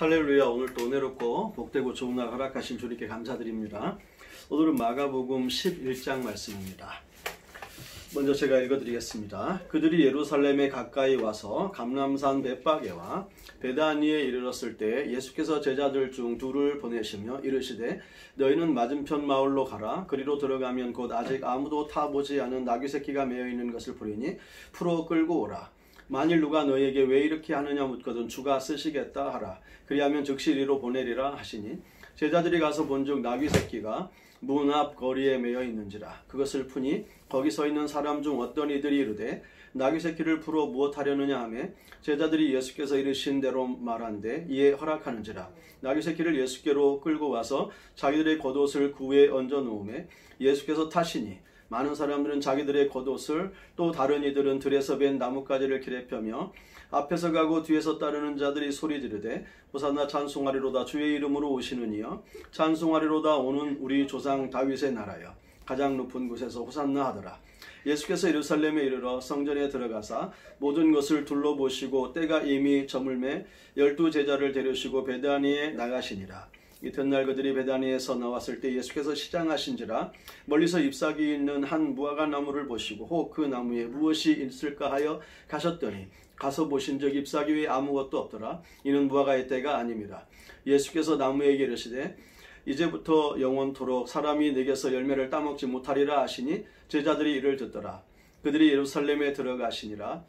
할렐루야. 오늘도 은혜롭고 복되고 좋은 날 허락하신 주님께 감사드립니다. 오늘은 마가복음 11장 말씀입니다. 먼저 제가 읽어드리겠습니다. 그들이 예루살렘에 가까이 와서 감람산 벳바게와 베다니에 이르렀을 때 예수께서 제자들 중 둘을 보내시며 이르시되 너희는 맞은편 마을로 가라. 그리로 들어가면 곧 아직 아무도 타보지 않은 나귀 새끼가 매여 있는 것을 보리니 풀어 끌고 오라. 만일 누가 너희에게 왜 이렇게 하느냐 묻거든 주가 쓰시겠다 하라. 그리하면 즉시 이리로 보내리라 하시니 제자들이 가서 본즉 나귀 새끼가 문 앞 거리에 매여 있는지라. 그것을 푸니 거기 서 있는 사람 중 어떤 이들이 이르되 나귀 새끼를 풀어 무엇하려느냐 하며 제자들이 예수께서 이르신 대로 말한대 이에 허락하는지라. 나귀 새끼를 예수께로 끌고 와서 자기들의 겉옷을 그 위에 얹어 놓으매 예수께서 타시니 많은 사람들은 자기들의 겉옷을 또 다른 이들은 들에서 벤 나뭇가지를 길에 펴며 앞에서 가고 뒤에서 따르는 자들이 소리 지르되 호산나 찬송하리로다 주의 이름으로 오시는 이여 찬송하리로다 오는 우리 조상 다윗의 나라여 가장 높은 곳에서 호산나 하더라. 예수께서 예루살렘에 이르러 성전에 들어가사 모든 것을 둘러보시고 때가 이미 저물매 12 제자를 데려시고 베다니에 나가시니라. 이튿날 그들이 베다니에서 나왔을 때 예수께서 시장하신지라 멀리서 잎사귀 있는 한 무화과 나무를 보시고 혹 그 나무에 무엇이 있을까 하여 가셨더니 가서 보신즉 잎사귀 위에 아무것도 없더라. 이는 무화과의 때가 아님이라. 예수께서 나무에게 이르시되 이제부터 영원토록 사람이 내게서 열매를 따먹지 못하리라 하시니 제자들이 이를 듣더라. 그들이 예루살렘에 들어가니라.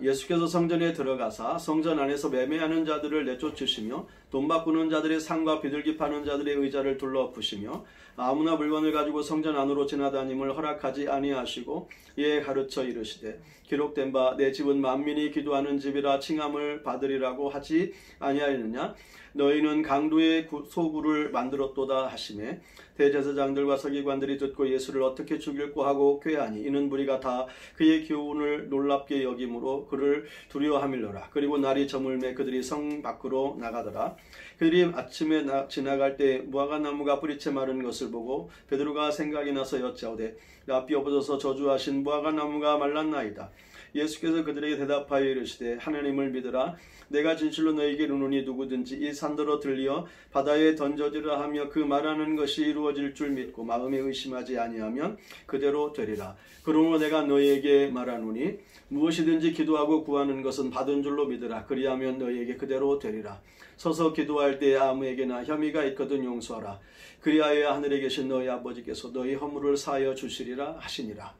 예수께서 성전에 들어가사 성전 안에서 매매하는 자들을 내쫓으시며 돈 바꾸는 자들의 상과 비둘기 파는 자들의 의자를 둘러엎으시며 아무나 물건을 가지고 성전 안으로 지나다님을 허락하지 아니하시고 이에 가르쳐 이르시되 기록된 바 내 집은 만민이 기도하는 집이라 칭함을 받으리라고 하지 아니하였느냐. 너희는 강도의 소굴을 만들었도다 하시매 대제사장들과 서기관들이 듣고 예수를 어떻게 죽일고 하고 꾀하니 이는 무리가 다 그의 교훈을 놀랍게 여김으로 그를 두려워함일러라. 그리고 날이 저물매 그들이 성 밖으로 나가더라. 그들이 아침에 지나갈 때 무화과나무가 뿌리채 마른 것을 보고 베드로가 생각이 나서 여짜오되 랍비 없어져서 저주하신 무화과나무가 말랐나이다. 예수께서 그들에게 대답하여 이르시되 하나님을 믿으라. 내가 진실로 너희에게 이르노니 누구든지 이 산더러 들리어 바다에 던져지라 하며 그 말하는 것이 이루어질 줄 믿고 마음에 의심하지 아니하면 그대로 되리라. 그러므로 내가 너희에게 말하노니 무엇이든지 기도하고 구하는 것은 받은 줄로 믿으라. 그리하면 너희에게 그대로 되리라. 서서 기도할 때에 아무에게나 혐의가 있거든 용서하라. 그리하여 하늘에 계신 너희 아버지께서 너희 허물을 사하여 주시리라 하시니라.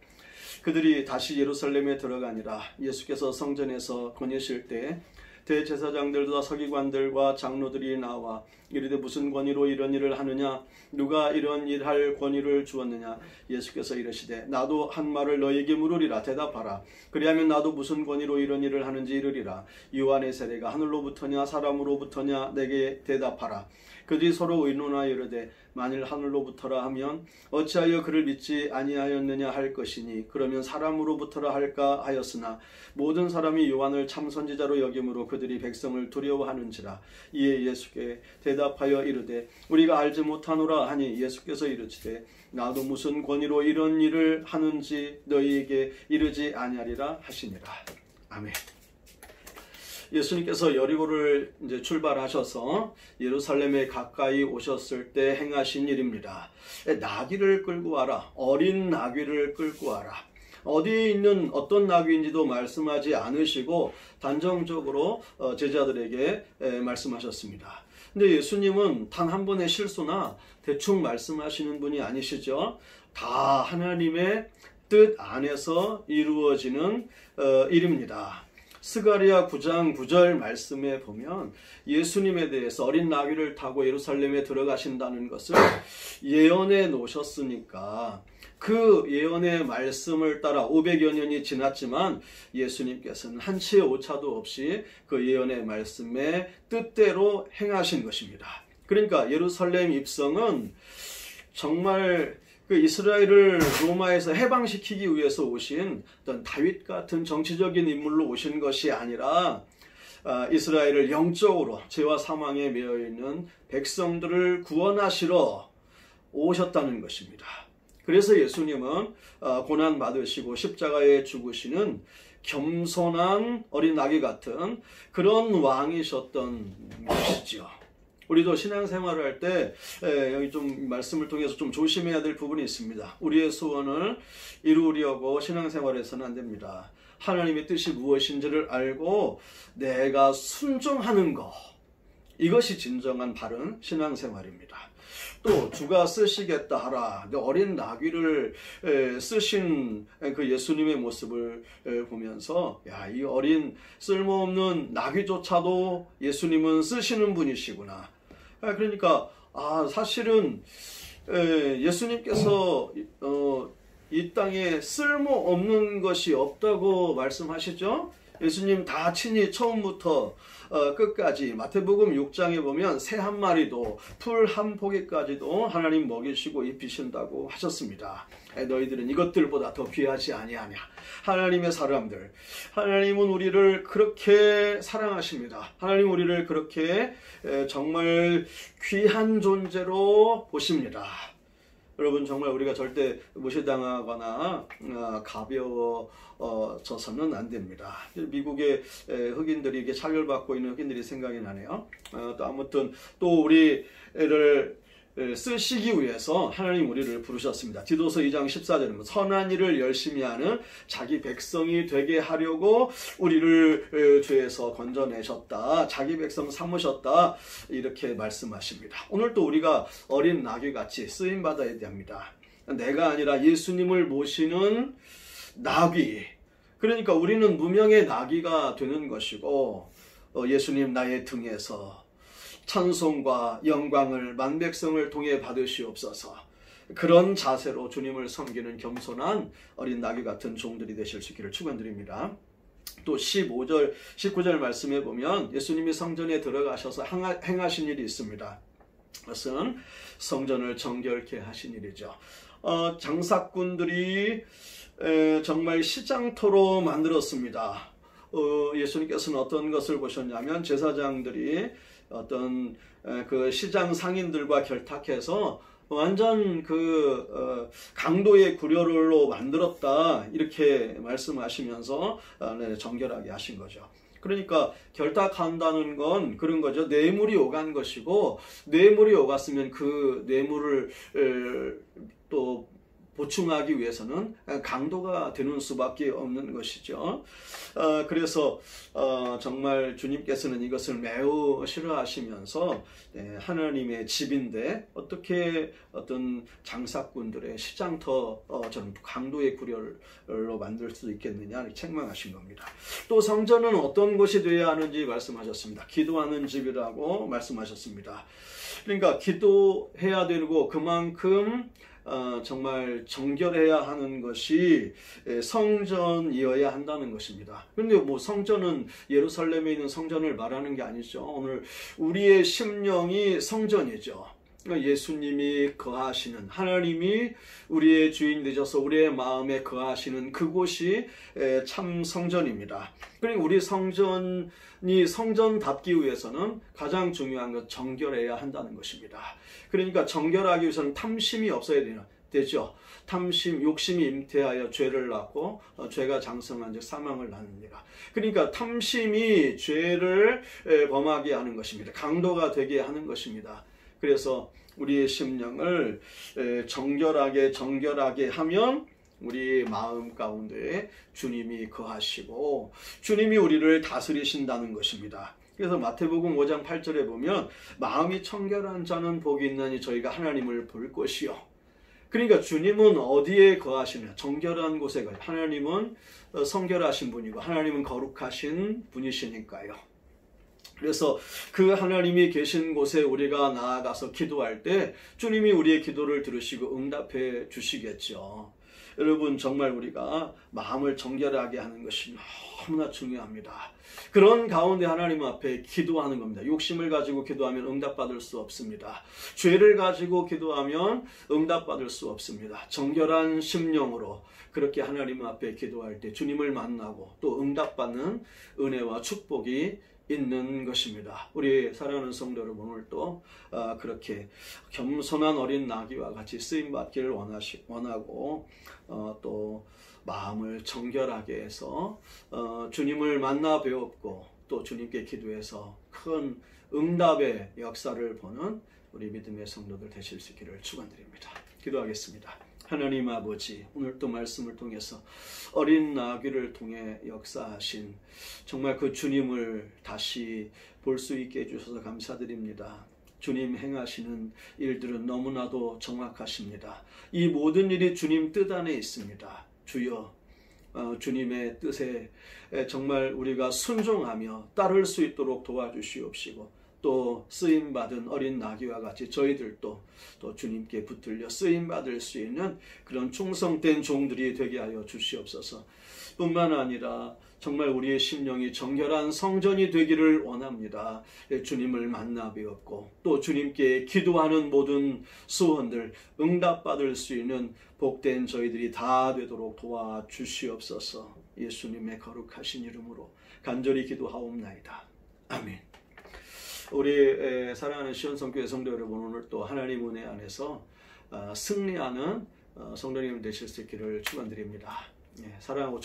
그들이 다시 예루살렘에 들어가니라. 예수께서 성전에서 거니실 때 대제사장들과 서기관들과 장로들이 나와 이르되 무슨 권위로 이런 일을 하느냐. 누가 이런 일할 권위를 주었느냐. 예수께서 이르시되 나도 한 말을 너희에게 물으리라. 대답하라. 그리하면 나도 무슨 권위로 이런 일을 하는지 이르리라. 요한의 세례가 하늘로부터냐 사람으로부터냐 내게 대답하라. 그들이 서로 의논하여 이르되 만일 하늘로부터라 하면 어찌하여 그를 믿지 아니하였느냐 할 것이니 그러면 사람으로부터라 할까 하였으나 모든 사람이 요한을 참 선지자로 여김으로 그들이 백성을 두려워하는지라. 이에 예수께 대답하여 이르되 우리가 알지 못하노라 하니 예수께서 이르시되 나도 무슨 권위로 이런 일을 하는지 너희에게 이르지 아니하리라 하시니라. 아멘. 예수님께서 여리고를 이제 출발하셔서 예루살렘에 가까이 오셨을 때 행하신 일입니다. 나귀를 끌고 와라. 어린 나귀를 끌고 와라. 어디에 있는 어떤 나귀인지도 말씀하지 않으시고 단정적으로 제자들에게 말씀하셨습니다. 근데 예수님은 단 한 번의 실수나 대충 말씀하시는 분이 아니시죠. 다 하나님의 뜻 안에서 이루어지는 일입니다. 스가랴 9장 9절 말씀에 보면 예수님에 대해서 어린 나귀를 타고 예루살렘에 들어가신다는 것을 예언해 놓으셨으니까 그 예언의 말씀을 따라 500여 년이 지났지만 예수님께서는 한치의 오차도 없이 그 예언의 말씀의 뜻대로 행하신 것입니다. 그러니까 예루살렘 입성은 정말 그 이스라엘을 로마에서 해방시키기 위해서 오신 어떤 다윗 같은 정치적인 인물로 오신 것이 아니라 이스라엘을 영적으로 죄와 사망에 매여 있는 백성들을 구원하시러 오셨다는 것입니다. 그래서 예수님은 고난 받으시고 십자가에 죽으시는 겸손한 어린 나귀 같은 그런 왕이셨던 것이지요. 우리도 신앙생활을 할 때 여기 좀 말씀을 통해서 좀 조심해야 될 부분이 있습니다. 우리의 소원을 이루려고 신앙생활에서는 안 됩니다. 하나님의 뜻이 무엇인지를 알고 내가 순종하는 것, 이것이 진정한 바른 신앙생활입니다. 또 주가 쓰시겠다 하라, 어린 나귀를 쓰신 그 예수님의 모습을 보면서 야, 이 어린 쓸모없는 나귀조차도 예수님은 쓰시는 분이시구나. 그러니까 사실은 예수님께서 이 땅에 쓸모없는 것이 없다고 말씀하시죠. 예수님 다 친히 처음부터 끝까지 마태복음 6장에 보면 새 한 마리도 풀 한 포기까지도 하나님 먹이시고 입히신다고 하셨습니다. 너희들은 이것들보다 더 귀하지 아니하냐. 하나님의 사람들, 하나님은 우리를 그렇게 사랑하십니다. 하나님 우리를 그렇게 정말 귀한 존재로 보십니다. 여러분, 정말 우리가 절대 무시당하거나 가벼워져서는 안 됩니다. 미국의 흑인들이 이게 차별받고 있는 흑인들이 생각이 나네요. 또 아무튼 또 우리를 쓰시기 위해서 하나님 우리를 부르셨습니다. 디도서 2장 14절에 선한 일을 열심히 하는 자기 백성이 되게 하려고 우리를 죄에서 건져내셨다. 자기 백성 삼으셨다. 이렇게 말씀하십니다. 오늘 또 우리가 어린 나귀같이 쓰임받아야 됩니다. 내가 아니라 예수님을 모시는 나귀. 그러니까 우리는 무명의 나귀가 되는 것이고 예수님 나의 등에서 찬송과 영광을 만백성을 통해 받으시옵소서. 그런 자세로 주님을 섬기는 겸손한 어린 나귀 같은 종들이 되실 수 있기를 축원드립니다. 또 15절, 19절 말씀해 보면 예수님이 성전에 들어가셔서 행하신 일이 있습니다. 그것은 성전을 정결케 하신 일이죠. 장사꾼들이 정말 시장터로 만들었습니다. 예수님께서는 어떤 것을 보셨냐면 제사장들이 어떤 그 시장 상인들과 결탁해서 완전 그 강도의 구려로 만들었다, 이렇게 말씀하시면서 정결하게 하신 거죠. 그러니까 결탁한다는 건 그런 거죠. 뇌물이 오간 것이고, 뇌물이 오갔으면 그 뇌물을 또 보충하기 위해서는 강도가 되는 수밖에 없는 것이죠. 그래서 정말 주님께서는 이것을 매우 싫어하시면서 하나님의 집인데 어떻게 어떤 장사꾼들의 시장터처럼 강도의 구렬로 만들 수 있겠느냐 책망하신 겁니다. 또 성전은 어떤 곳이 되어야 하는지 말씀하셨습니다. 기도하는 집이라고 말씀하셨습니다. 그러니까 기도해야 되고 그만큼 정말 정결해야 하는 것이 성전이어야 한다는 것입니다. 그런데 뭐 성전은 예루살렘에 있는 성전을 말하는 게 아니죠. 오늘 우리의 심령이 성전이죠. 예수님이 거하시는, 하나님이 우리의 주인 되셔서 우리의 마음에 거하시는 그곳이 참 성전입니다. 그러니까 우리 성전이 성전답기 위해서는 가장 중요한 건 정결해야 한다는 것입니다. 그러니까 정결하기 위해서는 탐심이 없어야 되죠. 탐심, 욕심이 잉태하여 죄를 낳고 죄가 장성한 즉 사망을 낳느니라. 그러니까 탐심이 죄를 범하게 하는 것입니다. 강도가 되게 하는 것입니다. 그래서 우리의 심령을 정결하게 하면 우리 마음 가운데 주님이 거하시고 주님이 우리를 다스리신다는 것입니다. 그래서 마태복음 5장 8절에 보면 마음이 청결한 자는 복이 있나니 저희가 하나님을 볼 것이요. 그러니까 주님은 어디에 거하시냐? 정결한 곳에 거하시요. 하나님은 성결하신 분이고 하나님은 거룩하신 분이시니까요. 그래서 그 하나님이 계신 곳에 우리가 나아가서 기도할 때 주님이 우리의 기도를 들으시고 응답해 주시겠죠. 여러분, 정말 우리가 마음을 정결하게 하는 것이 너무나 중요합니다. 그런 가운데 하나님 앞에 기도하는 겁니다. 욕심을 가지고 기도하면 응답받을 수 없습니다. 죄를 가지고 기도하면 응답받을 수 없습니다. 정결한 심령으로 그렇게 하나님 앞에 기도할 때 주님을 만나고 또 응답받는 은혜와 축복이 있는 것입니다. 우리 사랑하는 성도 여러분, 오늘 또 그렇게 겸손한 어린 나귀와 같이 쓰임받기를 원하고 또 마음을 정결하게 해서 주님을 만나 배웠고 또 주님께 기도해서 큰 응답의 역사를 보는 우리 믿음의 성도들 되실 수 있기를 축원드립니다. 기도하겠습니다. 하나님 아버지, 오늘 또 말씀을 통해서 어린 나귀를 통해 역사하신 정말 그 주님을 다시 볼 수 있게 해주셔서 감사드립니다. 주님 행하시는 일들은 너무나도 정확하십니다. 이 모든 일이 주님 뜻 안에 있습니다. 주여, 주님의 뜻에 정말 우리가 순종하며 따를 수 있도록 도와주시옵시고 또 쓰임받은 어린 나귀와 같이 저희들도 또 주님께 붙들려 쓰임받을 수 있는 그런 충성된 종들이 되게 하여 주시옵소서. 뿐만 아니라 정말 우리의 심령이 정결한 성전이 되기를 원합니다. 주님을 만나 배웠고 또 주님께 기도하는 모든 소원들 응답받을 수 있는 복된 저희들이 다 되도록 도와주시옵소서. 예수님의 거룩하신 이름으로 간절히 기도하옵나이다. 아멘. 우리 사랑하는 시온성교회 성도 여러분, 오늘 또 하나님 은혜 안에서 승리하는 성도님 되실 수 있기를 축원드립니다. 사랑하고